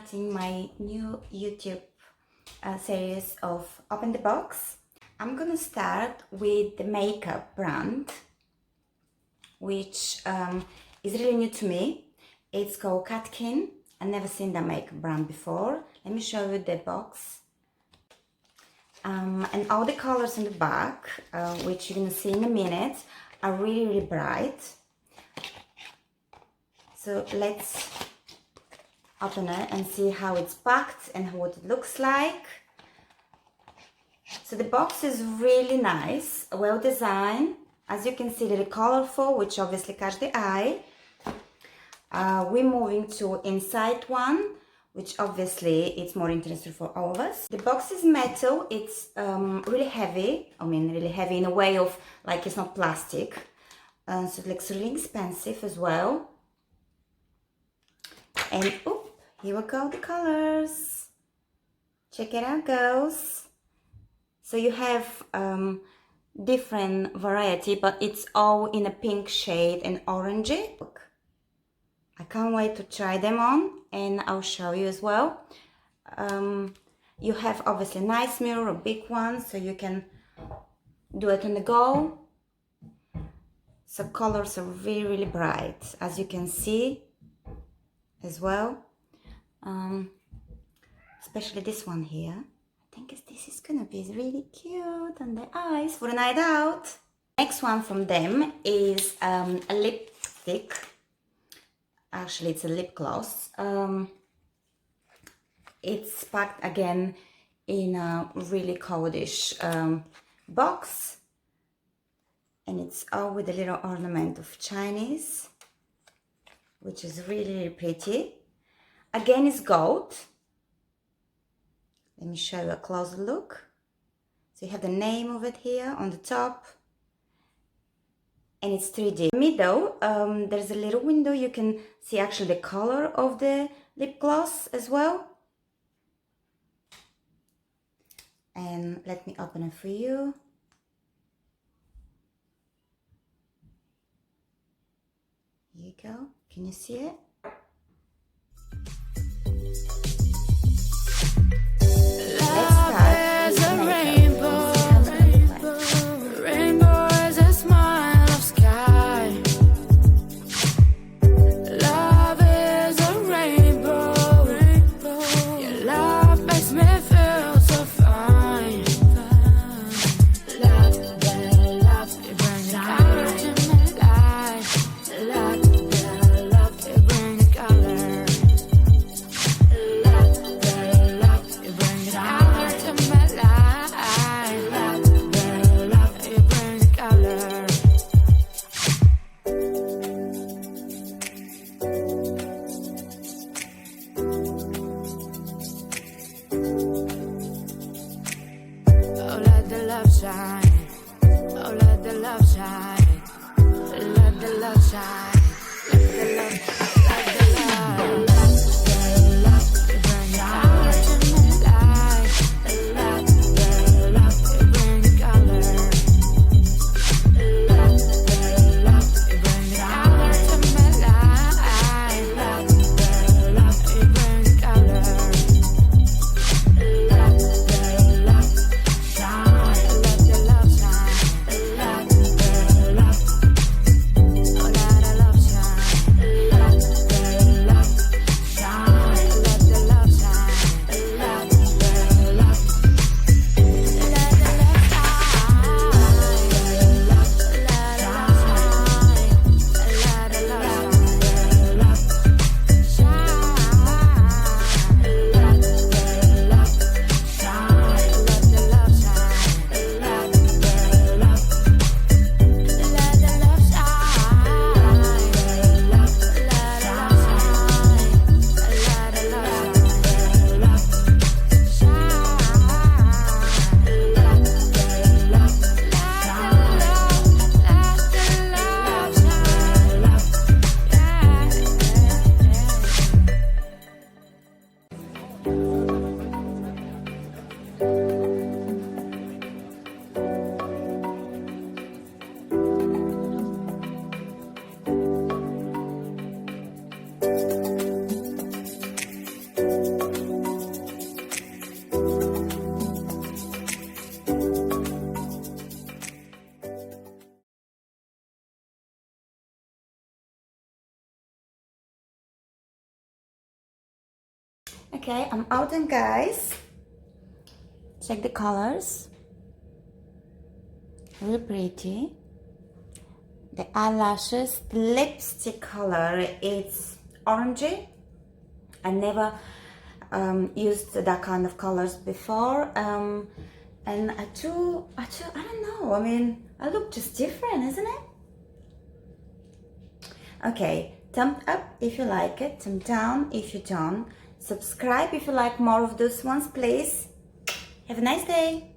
starting my new YouTube series of Open the Box. I'm gonna start with the makeup brand, which is really new to me. It's called Catkin. I've never seen that makeup brand before. Let me show you the box. And all the colors in the back, which you're gonna see in a minute, are really, really bright. So let's open it and see how it's packed and what it looks like. So the box is really nice, well designed. As you can see, really colorful, which obviously catch the eye. We're moving to inside one, which obviously it's more interesting for all of us. The box is metal. It's really heavy. I mean, really heavy in a way of like it's not plastic. So it looks really expensive as well. And oh, here we go, the colors. Check it out, girls. So you have different variety, but it's all in a pink shade and orangey. Look, I can't wait to try them on, and I'll show you as well. You have obviously a nice mirror, a big one, so you can do it on the go. So colors are really, really bright, as you can see as well. Especially this one here. I think this is gonna be really cute on the eyes for a night out. Next one from them is a lipstick. Actually, it's a lip gloss. It's packed again in a really coldish box, and it's all with a little ornament of Chinese, which is really, really pretty. Again, it's gold. Let me show you a closer look. So you have the name of it here on the top, and it's 3D. In the middle, there's a little window. You can see actually the color of the lip gloss as well. And let me open it for you. Here you go. Can you see it? Okay, I'm out then, guys. Check the colors. Really pretty. The eyelashes, the lipstick color, it's orangey. I never used that kind of colors before. And I don't know, I mean, I look just different, isn't it? Okay, thumb up if you like it, thumb down if you don't. Subscribe if you like more of those ones, please. Have a nice day.